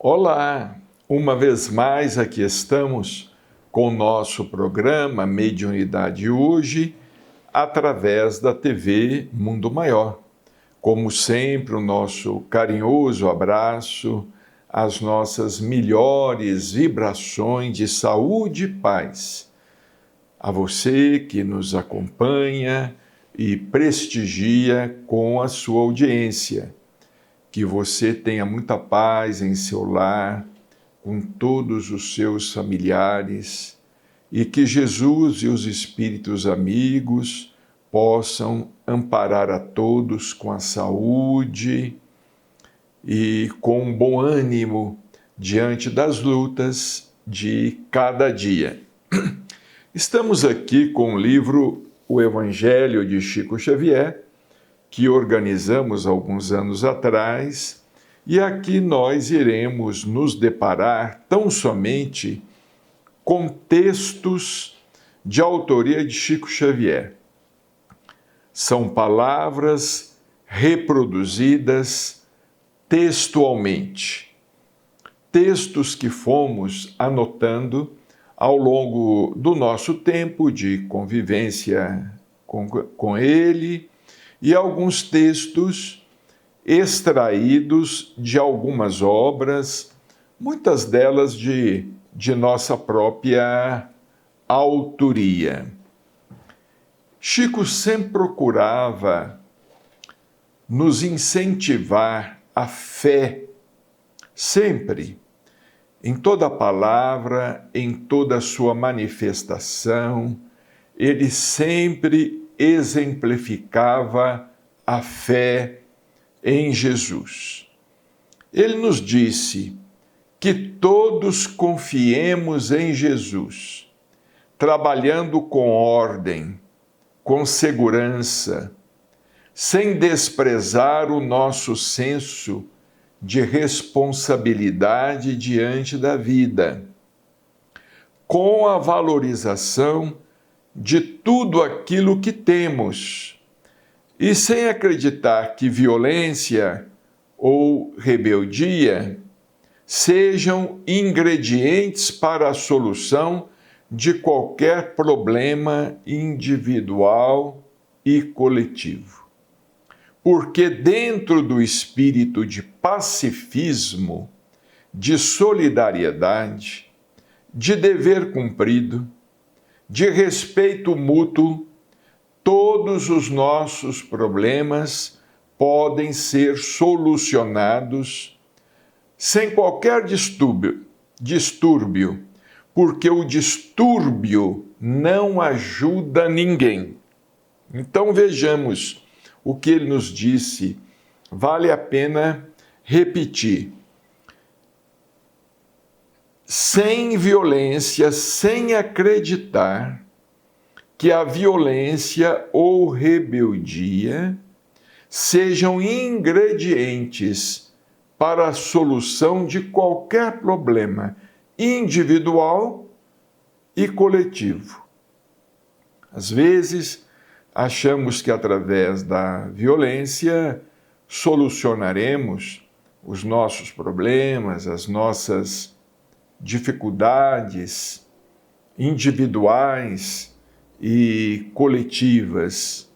Olá, uma vez mais aqui estamos com o nosso programa Mediunidade Hoje, através da TV Mundo Maior. Como sempre, o nosso carinhoso abraço, as nossas melhores vibrações de saúde e paz. A você que nos acompanha e prestigia com a sua audiência. Que você tenha muita paz em seu lar, com todos os seus familiares, e que Jesus e os espíritos amigos possam amparar a todos com a saúde e com um bom ânimo diante das lutas de cada dia. Estamos aqui com o livro O Evangelho de Chico Xavier, que organizamos alguns anos atrás, e aqui nós iremos nos deparar tão somente com textos de autoria de Chico Xavier. São palavras reproduzidas textualmente. Textos que fomos anotando ao longo do nosso tempo de convivência com ele, e alguns textos extraídos de algumas obras, muitas delas de nossa própria autoria. Chico sempre procurava nos incentivar a fé, sempre, em toda palavra, em toda sua manifestação, ele sempre exemplificava a fé em Jesus. Ele nos disse que todos confiemos em Jesus, trabalhando com ordem, com segurança, sem desprezar o nosso senso de responsabilidade diante da vida, com a valorização de tudo aquilo que temos, e sem acreditar que violência ou rebeldia sejam ingredientes para a solução de qualquer problema individual e coletivo. Porque dentro do espírito de pacifismo, de solidariedade, de dever cumprido, de respeito mútuo, todos os nossos problemas podem ser solucionados sem qualquer distúrbio, porque o distúrbio não ajuda ninguém. Então vejamos o que ele nos disse, vale a pena repetir. Sem violência, sem acreditar que a violência ou rebeldia sejam ingredientes para a solução de qualquer problema individual e coletivo. Às vezes, achamos que através da violência solucionaremos os nossos problemas, as nossas dificuldades individuais e coletivas.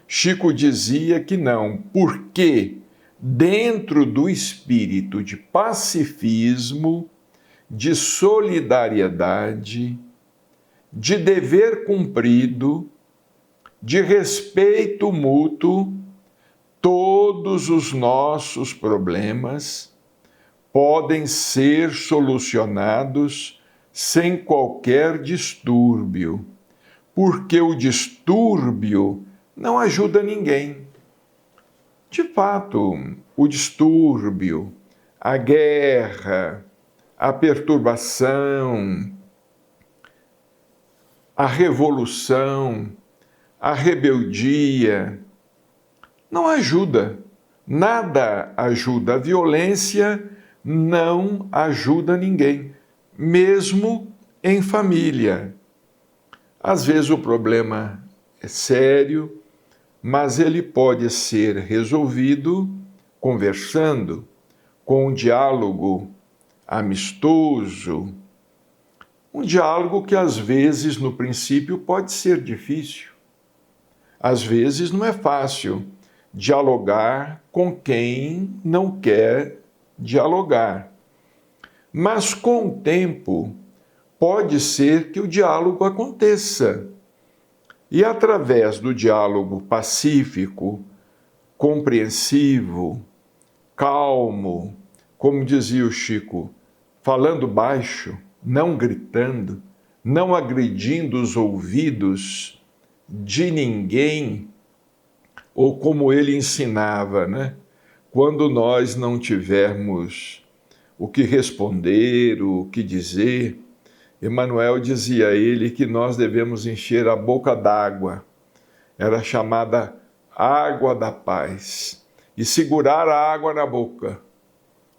Chico dizia que não, porque dentro do espírito de pacifismo, de solidariedade, de dever cumprido, de respeito mútuo, todos os nossos problemas podem ser solucionados sem qualquer distúrbio, porque o distúrbio não ajuda ninguém. De fato, o distúrbio, a guerra, a perturbação, a revolução, a rebeldia, não ajuda. Nada ajuda. A violência não ajuda ninguém, mesmo em família. Às vezes o problema é sério, mas ele pode ser resolvido conversando, com um diálogo amistoso. Um diálogo que às vezes, no princípio, pode ser difícil. Às vezes não é fácil dialogar com quem não quer dialogar. Mas com o tempo, pode ser que o diálogo aconteça. E através do diálogo pacífico, compreensivo, calmo, como dizia o Chico, falando baixo, não gritando, não agredindo os ouvidos de ninguém, ou como ele ensinava, né? Quando nós não tivermos o que responder, o que dizer, Emmanuel dizia a ele que nós devemos encher a boca d'água. Era chamada água da paz. E segurar a água na boca.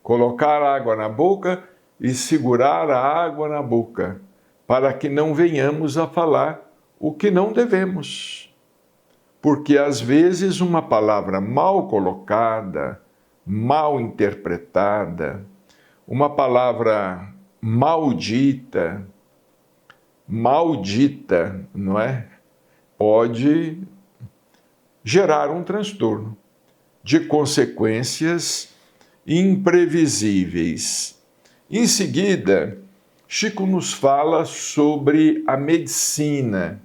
Colocar a água na boca e segurar a água na boca, para que não venhamos a falar o que não devemos. Porque às vezes uma palavra mal colocada, mal interpretada, uma palavra maldita, não é? Pode gerar um transtorno de consequências imprevisíveis. Em seguida, Chico nos fala sobre a medicina.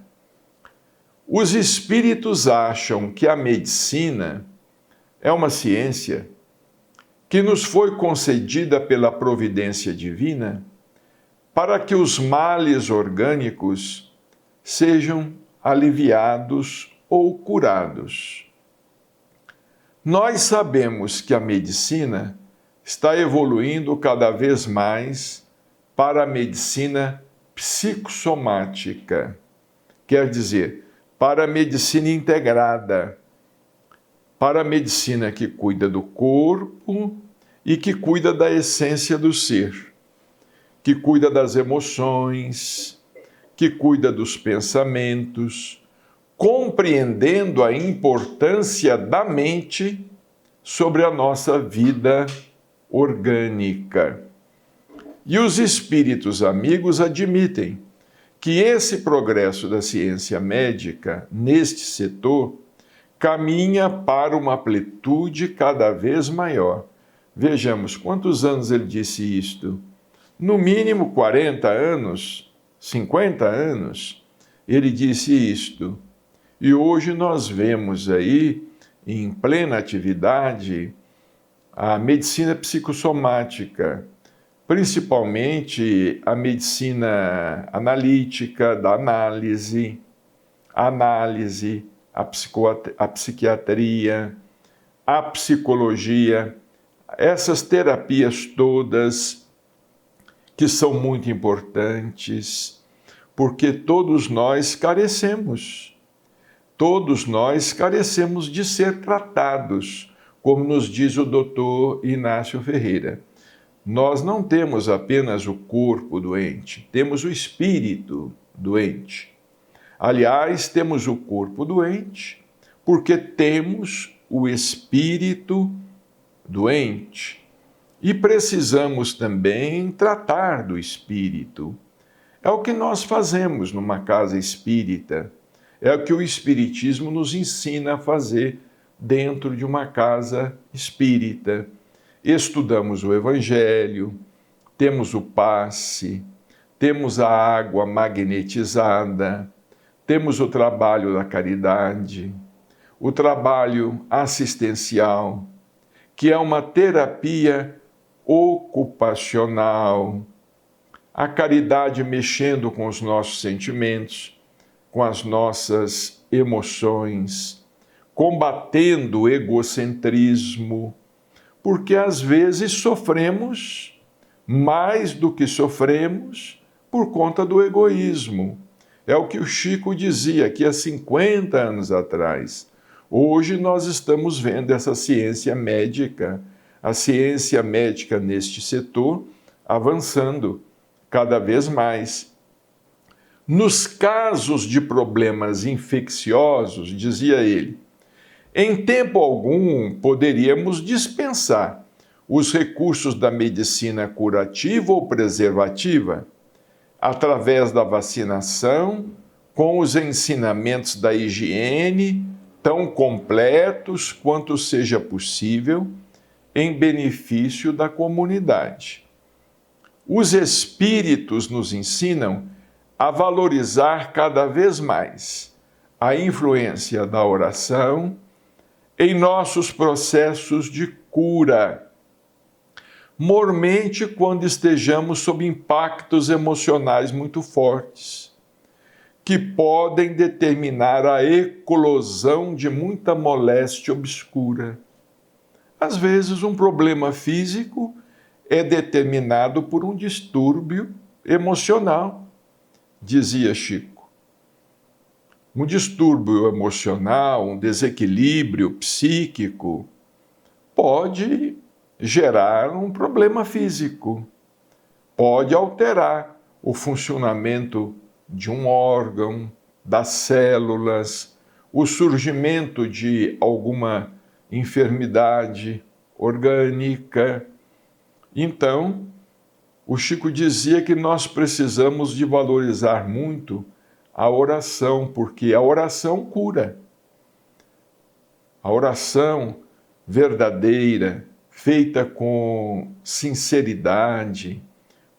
Os espíritos acham que a medicina é uma ciência que nos foi concedida pela providência divina para que os males orgânicos sejam aliviados ou curados. Nós sabemos que a medicina está evoluindo cada vez mais para a medicina psicossomática, quer dizer, para a medicina integrada, para a medicina que cuida do corpo e que cuida da essência do ser, que cuida das emoções, que cuida dos pensamentos, compreendendo a importância da mente sobre a nossa vida orgânica. E os espíritos amigos admitem que esse progresso da ciência médica neste setor caminha para uma amplitude cada vez maior. Vejamos, quantos anos ele disse isto? No mínimo 40 anos, 50 anos, ele disse isto. E hoje nós vemos aí, em plena atividade, a medicina psicossomática, principalmente a medicina analítica, da análise, a psiquiatria, a psicologia, essas terapias todas que são muito importantes, porque todos nós carecemos de ser tratados, como nos diz o doutor Inácio Ferreira. Nós não temos apenas o corpo doente, temos o espírito doente. Aliás, temos o corpo doente porque temos o espírito doente. E precisamos também tratar do espírito. É o que nós fazemos numa casa espírita. É o que o Espiritismo nos ensina a fazer dentro de uma casa espírita. Estudamos o Evangelho, temos o passe, temos a água magnetizada, temos o trabalho da caridade, o trabalho assistencial, que é uma terapia ocupacional, a caridade mexendo com os nossos sentimentos, com as nossas emoções, combatendo o egocentrismo, porque às vezes sofremos mais do que sofremos por conta do egoísmo. É o que o Chico dizia aqui há 50 anos atrás. Hoje nós estamos vendo essa ciência médica, a ciência médica neste setor, avançando cada vez mais. Nos casos de problemas infecciosos, dizia ele, em tempo algum poderíamos dispensar os recursos da medicina curativa ou preservativa, através da vacinação, com os ensinamentos da higiene, tão completos quanto seja possível, em benefício da comunidade. Os espíritos nos ensinam a valorizar cada vez mais a influência da oração em nossos processos de cura, mormente quando estejamos sob impactos emocionais muito fortes, que podem determinar a eclosão de muita moléstia obscura. Às vezes, um problema físico é determinado por um distúrbio emocional, dizia Chico. Um distúrbio emocional, um desequilíbrio psíquico, pode gerar um problema físico, pode alterar o funcionamento de um órgão, das células, o surgimento de alguma enfermidade orgânica. Então, o Chico dizia que nós precisamos de valorizar muito a oração, porque a oração cura. A oração verdadeira, feita com sinceridade,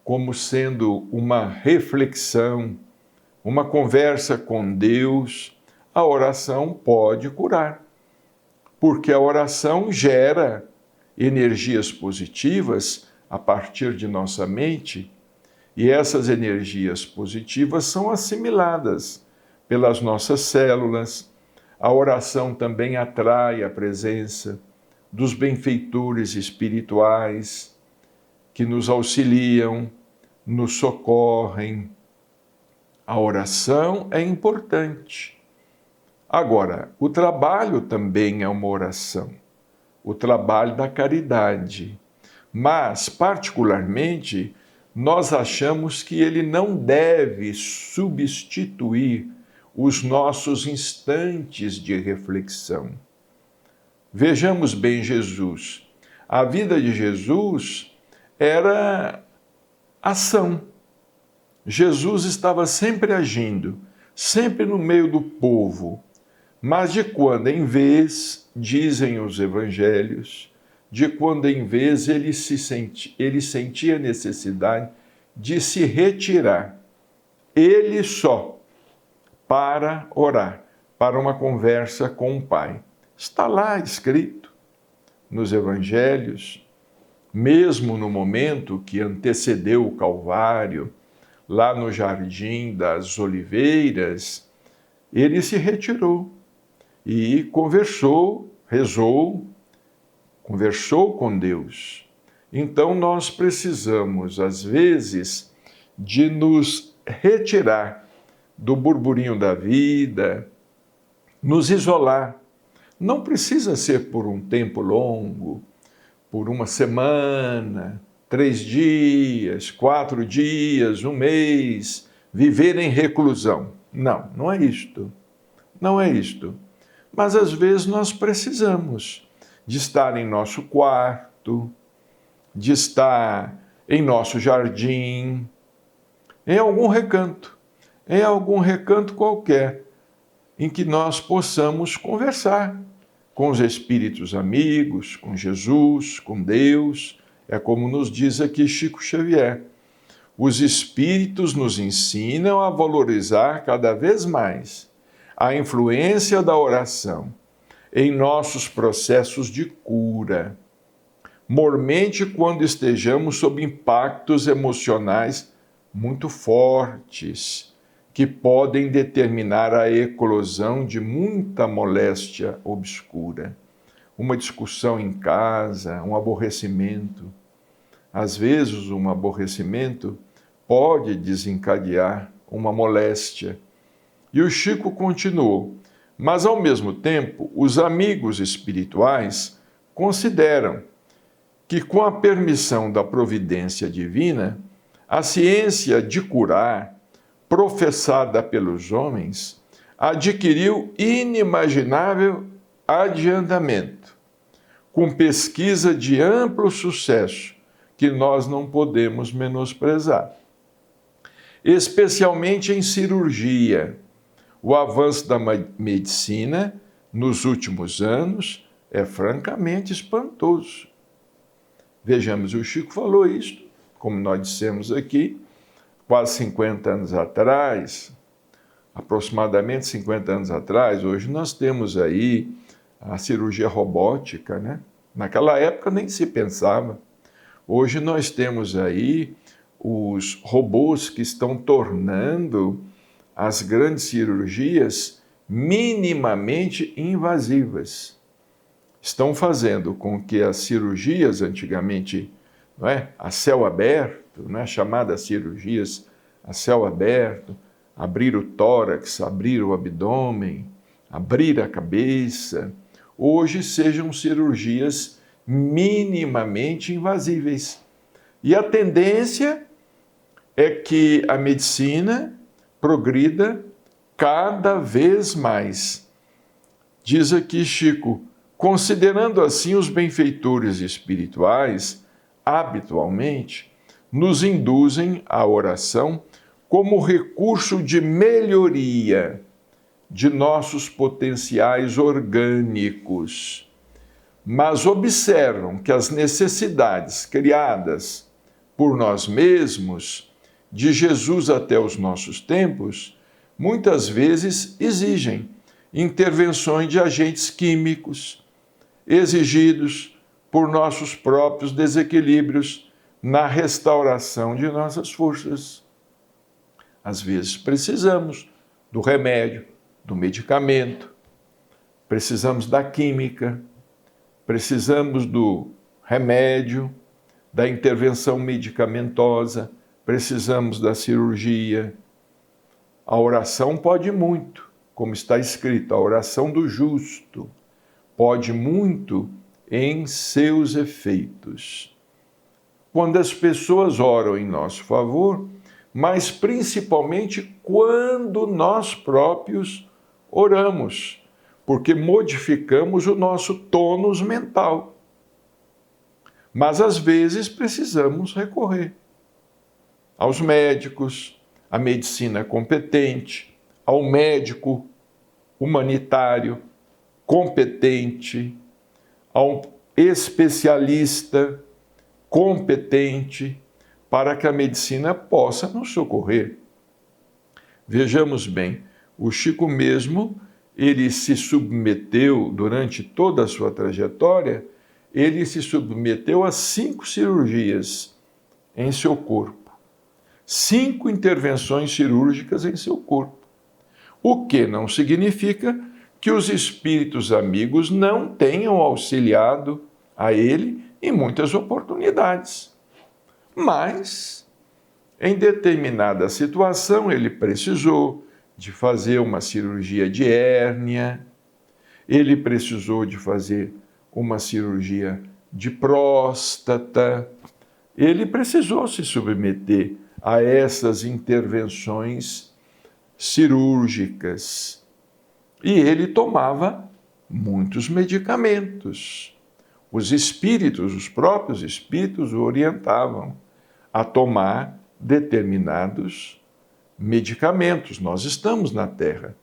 como sendo uma reflexão, uma conversa com Deus, a oração pode curar. Porque a oração gera energias positivas a partir de nossa mente, e essas energias positivas são assimiladas pelas nossas células. A oração também atrai a presença dos benfeitores espirituais que nos auxiliam, nos socorrem. A oração é importante. Agora, o trabalho também é uma oração, o trabalho da caridade. Mas, particularmente, nós achamos que ele não deve substituir os nossos instantes de reflexão. Vejamos bem Jesus. A vida de Jesus era ação. Jesus estava sempre agindo, sempre no meio do povo. Mas de quando em vez, dizem os evangelhos, de quando em vez ele sentia necessidade de se retirar, ele só, para orar, para uma conversa com o Pai. Está lá escrito nos evangelhos, mesmo no momento que antecedeu o Calvário, lá no Jardim das Oliveiras, ele se retirou e conversou, rezou, conversou com Deus. Então nós precisamos, às vezes, de nos retirar do burburinho da vida, nos isolar. Não precisa ser por um tempo longo, por uma semana, 3 dias, 4 dias, um mês, viver em reclusão. Não, não é isto. Não é isto. Mas às vezes nós precisamos de estar em nosso quarto, de estar em nosso jardim, em algum recanto qualquer, em que nós possamos conversar com os espíritos amigos, com Jesus, com Deus. É como nos diz aqui Chico Xavier. Os espíritos nos ensinam a valorizar cada vez mais a influência da oração em nossos processos de cura, mormente quando estejamos sob impactos emocionais muito fortes, que podem determinar a eclosão de muita moléstia obscura. Uma discussão em casa, um aborrecimento. Às vezes, um aborrecimento pode desencadear uma moléstia. E o Chico continuou: mas, ao mesmo tempo, os amigos espirituais consideram que, com a permissão da providência divina, a ciência de curar, professada pelos homens, adquiriu inimaginável adiantamento, com pesquisa de amplo sucesso, que nós não podemos menosprezar. Especialmente em cirurgia. O avanço da medicina nos últimos anos é francamente espantoso. Vejamos, o Chico falou isso, como nós dissemos aqui, quase 50 anos atrás, aproximadamente 50 anos atrás. Hoje nós temos aí a cirurgia robótica, né? Naquela época nem se pensava. Hoje nós temos aí os robôs que estão tornando as grandes cirurgias minimamente invasivas. Estão fazendo com que as cirurgias antigamente, não é, a céu aberto, não é, chamadas cirurgias a céu aberto, abrir o tórax, abrir o abdômen, abrir a cabeça, hoje sejam cirurgias minimamente invasíveis. E a tendência é que a medicina progrida cada vez mais. Diz aqui Chico, considerando assim os benfeitores espirituais, habitualmente, nos induzem à oração como recurso de melhoria de nossos potenciais orgânicos, mas observam que as necessidades criadas por nós mesmos, de Jesus até os nossos tempos, muitas vezes exigem intervenções de agentes químicos, exigidos por nossos próprios desequilíbrios na restauração de nossas forças. Às vezes precisamos do remédio, do medicamento, precisamos da química, precisamos do remédio, da intervenção medicamentosa, precisamos da cirurgia. A oração pode muito, como está escrito, a oração do justo pode muito em seus efeitos. Quando as pessoas oram em nosso favor, mas principalmente quando nós próprios oramos, porque modificamos o nosso tônus mental. Mas às vezes precisamos recorrer aos médicos, à medicina competente, ao médico humanitário competente, ao especialista competente, para que a medicina possa nos socorrer. Vejamos bem, o Chico mesmo, ele se submeteu, durante toda a sua trajetória, ele se submeteu a 5 cirurgias em seu corpo. 5 intervenções cirúrgicas em seu corpo. O que não significa que os espíritos amigos não tenham auxiliado a ele em muitas oportunidades. Mas, em determinada situação, ele precisou de fazer uma cirurgia de hérnia, ele precisou de fazer uma cirurgia de próstata, ele precisou se submeter a essas intervenções cirúrgicas. E ele tomava muitos medicamentos. Os espíritos, os próprios espíritos o orientavam a tomar determinados medicamentos. Nós estamos na Terra.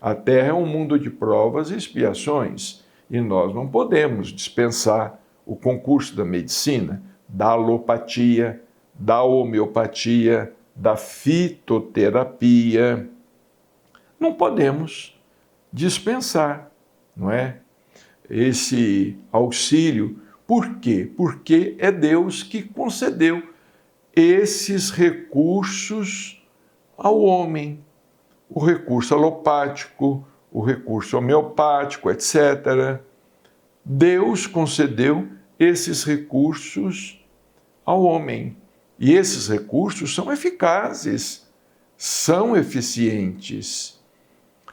A Terra é um mundo de provas e expiações, e nós não podemos dispensar o concurso da medicina, da alopatia, da homeopatia, da fitoterapia. Não podemos dispensar, não é? Esse auxílio. Por quê? Porque é Deus que concedeu esses recursos ao homem. O recurso alopático, o recurso homeopático, etc. Deus concedeu esses recursos ao homem. E esses recursos são eficazes, são eficientes.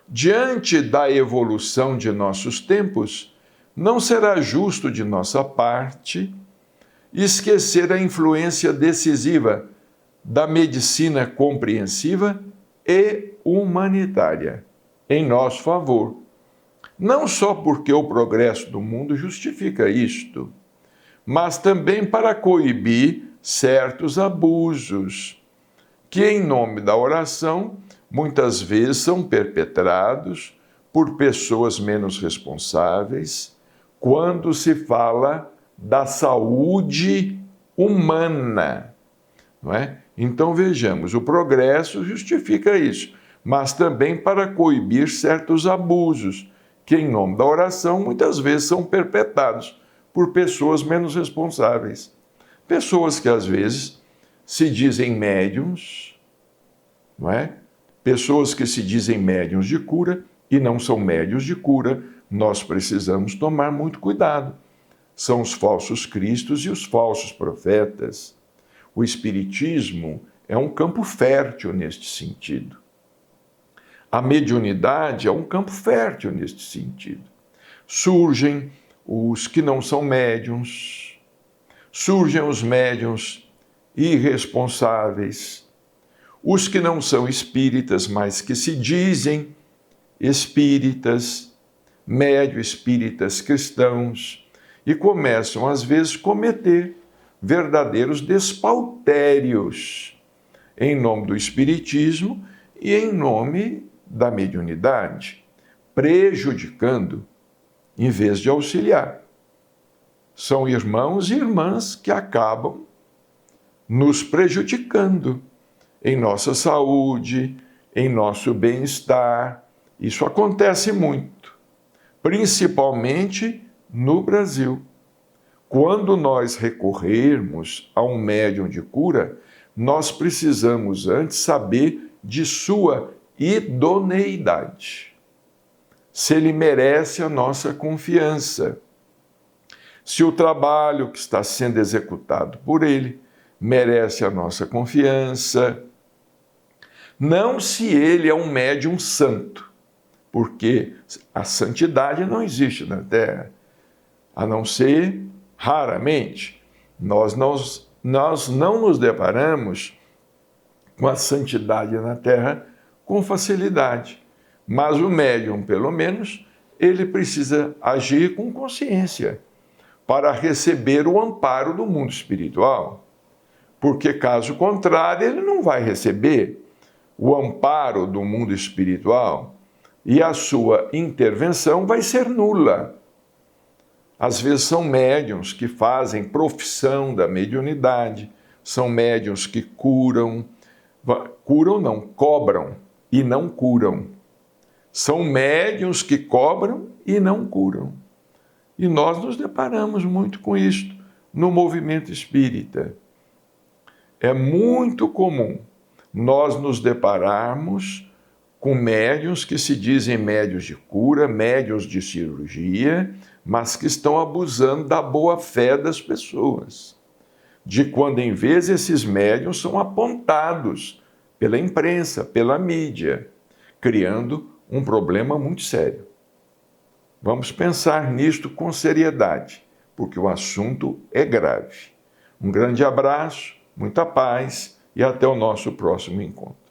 Diante da evolução de nossos tempos, não será justo de nossa parte esquecer a influência decisiva da medicina compreensiva e humanitária em nosso favor, Não só porque o progresso do mundo justifica isto, mas também para coibir certos abusos, que em nome da oração muitas vezes são perpetrados por pessoas menos responsáveis quando se fala da saúde humana, não é? Então vejamos, o progresso justifica isso, mas também para coibir certos abusos, que em nome da oração muitas vezes são perpetrados por pessoas menos responsáveis. Pessoas que às vezes se dizem médiums, não é? Pessoas que se dizem médiums de cura e não são médios de cura, nós precisamos tomar muito cuidado. São os falsos cristos e os falsos profetas. O espiritismo é um campo fértil neste sentido. A mediunidade é um campo fértil neste sentido. Surgem os que não são médiuns, surgem os médiuns irresponsáveis, os que não são espíritas, mas que se dizem espíritas, médio-espíritas cristãos, e começam, às vezes, a cometer verdadeiros despautérios em nome do espiritismo e em nome da mediunidade, prejudicando em vez de auxiliar. São irmãos e irmãs que acabam nos prejudicando em nossa saúde, em nosso bem-estar. Isso acontece muito, principalmente no Brasil. Quando nós recorrermos a um médium de cura, nós precisamos antes saber de sua idoneidade. Se ele merece a nossa confiança. Se o trabalho que está sendo executado por ele merece a nossa confiança. Não se ele é um médium santo, porque a santidade não existe na Terra, a não ser raramente. Nós não nos deparamos com a santidade na Terra com facilidade, mas o médium, pelo menos, ele precisa agir com consciência para receber o amparo do mundo espiritual, porque caso contrário ele não vai receber o amparo do mundo espiritual e a sua intervenção vai ser nula. Às vezes são médiuns que fazem profissão da mediunidade, são médiuns que cobram e não curam. São médiuns que cobram e não curam. E nós nos deparamos muito com isto no movimento espírita. É muito comum nós nos depararmos com médiuns que se dizem médiuns de cura, médiuns de cirurgia, mas que estão abusando da boa-fé das pessoas. De quando em vez esses médiuns são apontados pela imprensa, pela mídia, criando um problema muito sério. Vamos pensar nisto com seriedade, porque o assunto é grave. Um grande abraço, muita paz e até o nosso próximo encontro.